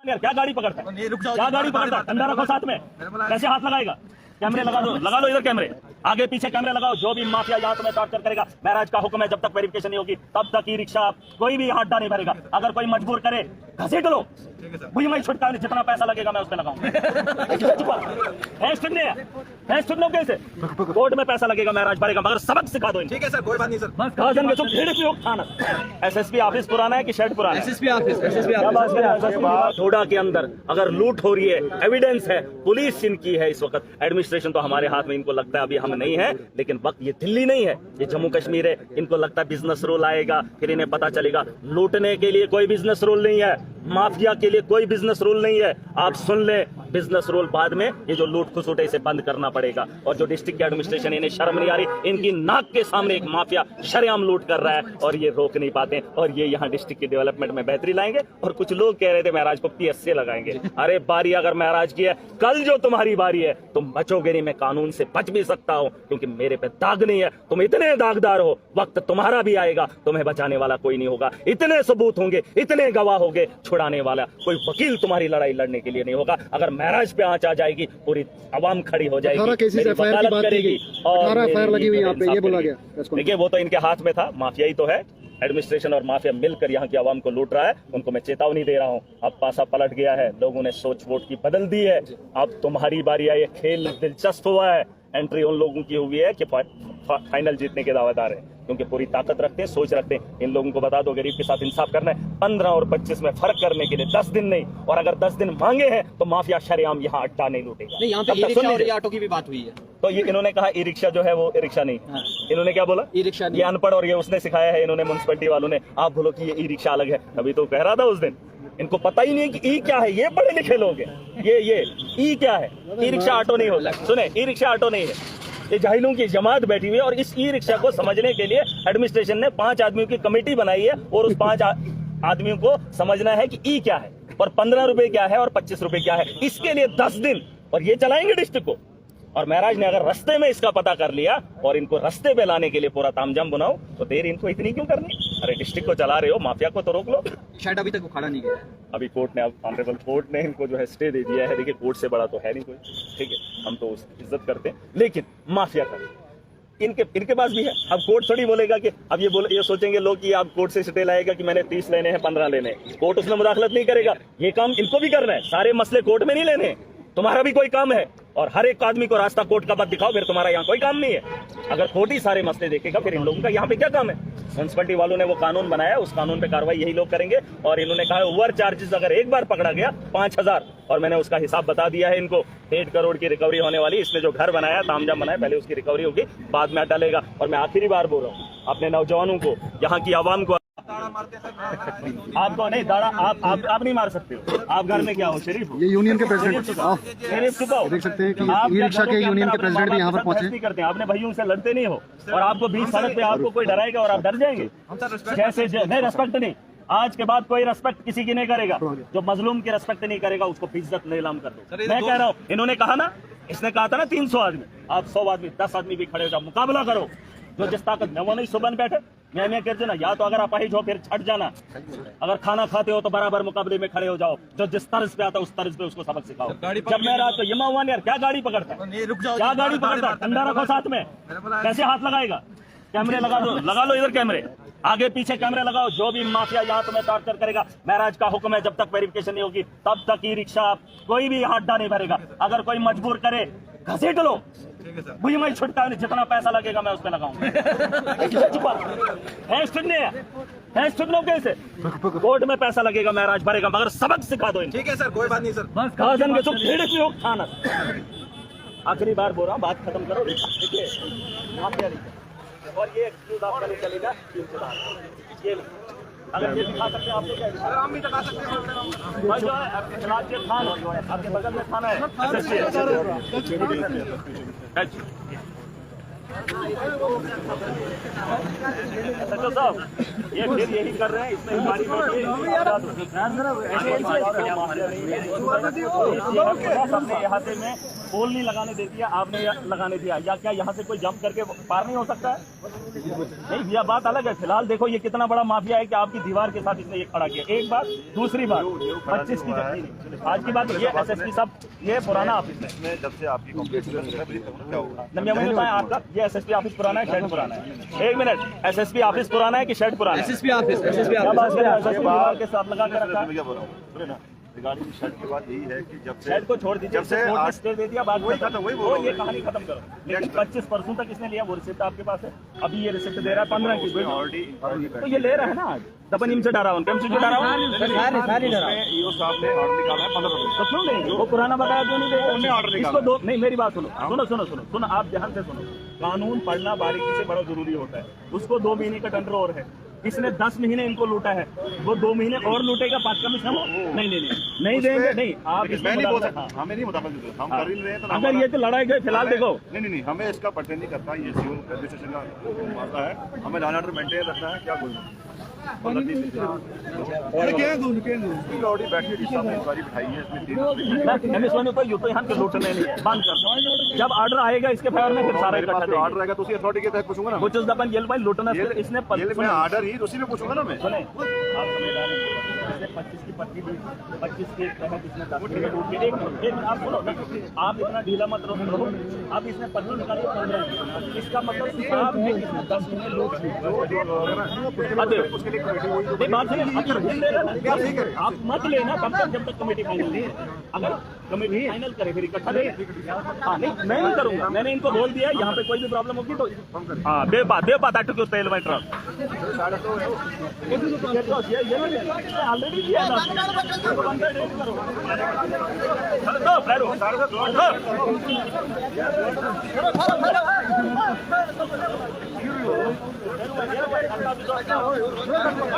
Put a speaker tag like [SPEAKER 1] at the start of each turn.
[SPEAKER 1] क्या गाड़ी पकड़ता है, क्या गाड़ी पकड़ता है? डंडा रखो साथ में, कैसे हाथ लगाएगा? कैमरे लगा लो इधर कैमरे, आगे पीछे कैमरे लगाओ। जो भी माफिया यहाँ तुम्हें टॉर्चर करेगा, महराज का हुक्म है, जब तक वेरिफिकेशन नहीं होगी तब तक ई रिक्शा कोई भी हाथ नहीं भरेगा। अगर कोई मजबूर करे घसीट लो, मुझे मैं छुटका नहीं, जितना पैसा लगेगा मैं उस पर लगाऊंगा। कैसे कोर्ट में पैसा लगेगा, महराज भरेगा, मगर सबक सिखा दो।
[SPEAKER 2] ठीक है सर, कोई बात नहीं सर।
[SPEAKER 1] एसएसपी ऑफिस पुराना है कि शेड पुराना है?
[SPEAKER 2] SSP office.
[SPEAKER 1] थोड़ा के अंदर अगर लूट हो रही है, एविडेंस है, पुलिस इनकी है इस वक्त, एडमिनिस्ट्रेशन तो हमारे हाथ में, इनको लगता है अभी हम नहीं है, लेकिन वक्त ये दिल्ली नहीं है, ये जम्मू कश्मीर है। इनको लगता है बिजनेस रूल आएगा, फिर इन्हें पता चलेगा लूटने के लिए कोई बिजनेस रूल नहीं है, माफिया के लिए कोई बिजनेस रूल नहीं है। आप सुन ले, बिजनेस रूल बाद में, ये जो लूट खुसूट है इसे बंद करना पड़ेगा। और जो डिस्ट्रिक्ट की एडमिनिस्ट्रेशन, इन्हें शर्म नहीं आ रही, इनकी नाक के सामने एक माफिया शरेआम लूट कर रहा है और ये रोक नहीं पाते, और ये यहाँ डिस्ट्रिक्ट की डेवलपमेंट में बेहतरी लाएंगे। और कुछ लोग कह रहे थे महराज को PSC लगाएंगे। अरे बारी अगर महराज की है, कल जो तुम्हारी बारी है तुम बचोगे नहीं। मैं कानून से बच भी सकता हूँ क्योंकि मेरे पे दाग नहीं है, तुम इतने दागदार हो, वक्त तुम्हारा भी आएगा, तुम्हें बचाने वाला कोई नहीं होगा। इतने सबूत होंगे, इतने गवाह होंगे, छुड़ाने वाला कोई वकील तुम्हारी लड़ाई लड़ने के लिए नहीं होगा। अगर महराज पे आंच आ जाएगी, पूरी आवाम खड़ी हो जाएगी, वकालत करेगी और
[SPEAKER 3] लगी हुई यहाँ पे, ये बोला गया।
[SPEAKER 1] देखिए वो तो इनके हाथ में था, माफिया ही तो है। एडमिनिस्ट्रेशन और माफिया मिलकर यहाँ की आवाम को लूट रहा है। उनको मैं चेतावनी दे रहा हूँ, अब पासा पलट गया है, लोगों ने सोच वोट की बदल दी है। अब तुम्हारी बारी है, ये खेल दिलचस्प हुआ है। एंट्री उन लोगों की हुई है कि फाइनल जीतने के दावेदार हैं, क्योंकि पूरी ताकत रखते हैं, सोच रखते हैं। इन लोगों को बता दो, गरीब के साथ इंसाफ करना है। 15 और 25 में फर्क करने के लिए 10 दिन नहीं, और अगर 10 दिन मांगे हैं तो माफिया शरेआम यहाँ अड्डा नहीं लूटेगा।
[SPEAKER 2] यहाँ पे ई-रिक्शा और ऑटो की भी बात हुई है,
[SPEAKER 1] तो ये इन्होंने कहा ई रिक्शा जो है वो ई रिक्शा नहीं। हाँ। इन्होंने क्या बोला? E rickshaw. ये अनपढ़ और ये उसने सिखाया है, इन्होंने म्युनिसिपैलिटी वालों ने। आप बोलो कि ये ई रिक्शा अलग है, अभी तो कह रहा था उस दिन। इनको पता ही नहीं है कि ई क्या है, ये पढ़े लिखे लोग हैं। ये ई क्या है? ई रिक्शा ऑटो नहीं होता, सुने, ई रिक्शा ऑटो नहीं है, ये जाहिलों की जमात बैठी हुई है। और इस ई रिक्शा को समझने के लिए एडमिनिस्ट्रेशन ने 5 आदमियों की कमेटी बनाई है, और उस 5 आदमियों को समझना है कि ई क्या है, और 15 रुपए क्या है, और 25 रुपए क्या है। इसके लिए 10 दिन, और ये चलाएंगे डिस्ट्रिक्ट को। और महराज ने अगर रास्ते में इसका पता कर लिया और इनको रास्ते पे लाने के लिए पूरा तामझाम बनाओ, तो देर इनको इतनी क्यों करनी? अरे डिस्ट्रिक्ट को चला रहे हो, माफिया को तो रोक लो।
[SPEAKER 2] शायद अभी तक वो खड़ा नहीं गया, अभी
[SPEAKER 1] कोर्ट ने, ऑनरेबल कोर्ट ने इनको जो है स्टे दे दिया है। देखिए कोर्ट से बड़ा तो है नहीं कोई, ठीक है, हम तो उसकी इज्जत करते हैं, लेकिन माफिया का इनके पास भी है। अब कोर्ट थोड़ी बोलेगा कि अब ये सोचेंगे लोग कि आप कोर्ट से स्टे लाएगा कि मैंने 30 लेने हैं, 15 लेने हैं। कोर्ट उसमें मुदाखलत नहीं करेगा, ये काम इनको भी करना है। सारे मसले कोर्ट में नहीं लेने, तुम्हारा भी कोई काम है। और हर एक आदमी को रास्ता कोर्ट का मत दिखाओ, फिर तुम्हारा यहाँ कोई काम नहीं है। अगर कोर्ट ही सारे मसले देखेगा, फिर इन लोगों का यहाँ पे क्या काम है? म्युनिसिपैलिटी वालों ने वो कानून बनाया, उस कानून पे कार्रवाई यही लोग करेंगे। और इन्होंने कहा ओवर चार्जेस अगर एक बार पकड़ा गया 5000, और मैंने उसका हिसाब बता दिया है इनको, 1.5 करोड़ की रिकवरी होने वाली। इसने जो घर बनाया, तामझाम बनाया, पहले उसकी रिकवरी होगी, बाद में डालेगा। और मैं आखिरी बार बोल रहा हूँ अपने नौजवानों को, यहाँ की आवाम को, आपको नहीं दाड़ा, आप नहीं मार सकते हो। आप घर में क्या हो, शरीफ हो?
[SPEAKER 3] ये यूनियन के प्रेसिडेंट
[SPEAKER 1] शरीफ चुकाओ।
[SPEAKER 3] देख सकते हैं कि ई रिक्शा के यूनियन के प्रेसिडेंट भी यहाँ पर पहुंचे।
[SPEAKER 1] नहीं करते, आपने भाइयों से लड़ते नहीं हो, और आपको बीच सड़क पे आपको कोई डराएगा और आप डर जाएंगे? जैसे नहीं, रेस्पेक्ट नहीं, आज के बाद कोई रेस्पेक्ट किसी की नहीं करेगा। जो मजलूम की रेस्पेक्ट नहीं करेगा उसको बेइज्जत नीलाम कर दो। मैं कह रहा हूँ, इन्होंने कहा ना, इसने कहा था ना 300 आदमी, आप 100 आदमी, 10 आदमी भी खड़े हो जाओ, मुकाबला करो। जो जिस ताकत में, वो नहीं सुबह बैठे मैं कर देना, या तो अगर अपाहिज हो फिर छट जाना, अगर खाना खाते हो तो बराबर मुकाबले में खड़े हो जाओ। जो जिस तर्ज पे आता है उस तर्ज पे उसको सबक सिखाओ। जब मैं रहा तो ये हुआ यार, क्या गाड़ी पकड़ता है, क्या गाड़ी पकड़ता है? डंडा रखो साथ में, कैसे हाथ लगाएगा? कैमरे लगा लो इधर कैमरे, आगे पीछे कैमरे लगाओ। जो भी माफिया यहाँ तुम्हें टॉर्चर करेगा, महराज का हुक्म है, जब तक वेरिफिकेशन नहीं होगी तब तक ई रिक्शा कोई भी अड्डा नहीं भरेगा। अगर कोई मजबूर करे घसीट लो, मुझे मैं छुटका नहीं, जितना पैसा लगेगा मैं उस पर लगाऊंगा। कैसे कोर्ट में पैसा लगेगा, महराज भरेगा, मगर सबक सिखा दो।
[SPEAKER 2] ठीक है सर, कोई बात नहीं सर।
[SPEAKER 1] आखिरी बार बोल रहा हूँ, बात खत्म करो। देखिए माफिया नहीं, और ये एक्सक्यूज आपका नहीं चलेगा। ये अगर ये दिखा सकते हैं आपको, क्या हम भी दिखा सकते हैं। जो है आपके बगल में थाना है, सचिव साहब, ये फिर यही कर रहे हैं। इसमें हमारी अपने इलाके में पोल नहीं लगाने देती है, आपने लगाने दिया, या क्या यहाँ से कोई जंप करके पार नहीं हो सकता है? नहीं, यह बात अलग है। फिलहाल देखो ये कितना बड़ा माफिया है कि आपकी दीवार के साथ इसने ये खड़ा किया। एक बात, दूसरी बात 25 की नहीं, आज की बात ये SSP साहब, ये पुराना ऑफिस है।
[SPEAKER 4] जब से आपकी कंप्लेंट क्या होगा?
[SPEAKER 1] मैंने बताया आपका ये SSP ऑफिस पुराना है, शेड पुराना है। 1 मिनट, SSP ऑफिस पुराना है कि शेड पुराना है?
[SPEAKER 2] SSP ऑफिस
[SPEAKER 1] क्या बात कर रहे हैं? SSP दीवार के साथ लगा के रखा है।
[SPEAKER 4] मैं क्या बोल रहा हूँ, सुनिए ना, रिगार्डिंग शर्ट की बात यही है कि जब से
[SPEAKER 1] शेड को छोड़ दीजिए,
[SPEAKER 4] जब से
[SPEAKER 1] कोर्ट ने स्टे दे दिया, बात
[SPEAKER 4] वही
[SPEAKER 1] खत्म।
[SPEAKER 4] खत्म, वही बोल
[SPEAKER 1] वो
[SPEAKER 4] रहा हूँ।
[SPEAKER 1] ये कहानी खत्म करो। लेकिन 25% तक इसने लिया, वो रिसिप्ट आपके पास है। अभी ये रिसिप्ट दे रहा है 15 की,
[SPEAKER 4] ऑलरेडी
[SPEAKER 1] तो ये ले रहा है ना आज। दबन इनसे डरा हूँ, कैम से डरा हूँ?
[SPEAKER 4] ईओ साहब ने ऑर्डर निकाला है 15%।
[SPEAKER 1] तो क्यों नहीं? वो पुराना बताया क्यों नहीं
[SPEAKER 4] उन्होंने
[SPEAKER 1] देगा?
[SPEAKER 4] ऑर्डर निकाला।
[SPEAKER 1] इसको दो नहीं, मेरी बात सुनो, सुनो, आप ध्यान से सुनो। कानून पढ़ना बारीकी से बड़ा जरूरी होता है। उसको 2 महीने का टेंडर और है, इसने 10 महीने इनको लूटा है, वो 2 महीने और लूटेगा, 5 कमीशन नहीं देंगे। नहीं, आप
[SPEAKER 4] मैं नहीं बोल सकता, हमें नहीं मुताबिक हम कर ही रहे हैं, तो
[SPEAKER 1] अगर ये तो लड़ाई गए फिलहाल देखो।
[SPEAKER 4] नहीं, हमें इसका पर्टेन नहीं करता, ये सिविल एडमिनिस्ट्रेशन का मामला है, हमें लॉ एंड ऑर्डर मेंटेन रखना है। क्या बोलूं, ऑलरेडी बैठी जिस साहब ने इंक्वायरी बिठाई है, इसमें
[SPEAKER 1] तो यू तो यहाँ के लूटने नहीं है, बंद कर। जब ऑर्डर आएगा इसके फेवर में फिर सारा इकट्ठा देंगे।
[SPEAKER 4] ऑर्डर आएगा तो उसी अथॉरिटी के तहत पूछूंगा ना।
[SPEAKER 1] कुछ दबन ये भाई लूटना, इसने
[SPEAKER 4] मैं ऑर्डर ही उसी में पूछूंगा ना मैं।
[SPEAKER 1] सुने, आप समझदार हैं। इसने 25 की पट्टी दी, 25 के तहत इसने 10 महीने लूट के। एक मिनट आप सुनो ना, आप इतना ढीला मत रहो। अब इसने पट्टी निकाली 15 की, इसका मतलब आपने इसने 10 महीने लूट ली।
[SPEAKER 4] उसके लिए कमेटी हुई
[SPEAKER 1] नहीं, बात सही है। आप मत लेना तब तक जब तक कमेटी फाइनल नहीं है। अगर कमेटी फाइनल करे फिर इकट्ठा दें। हाँ नहीं, मैं नहीं करूंगा, मैंने इनको बोल दिया यहाँ पे कोई भी प्रॉब्लम होगी तो हाँ बेबात आई टू तेल माई ट्रक ऑलरेडी दिया ना।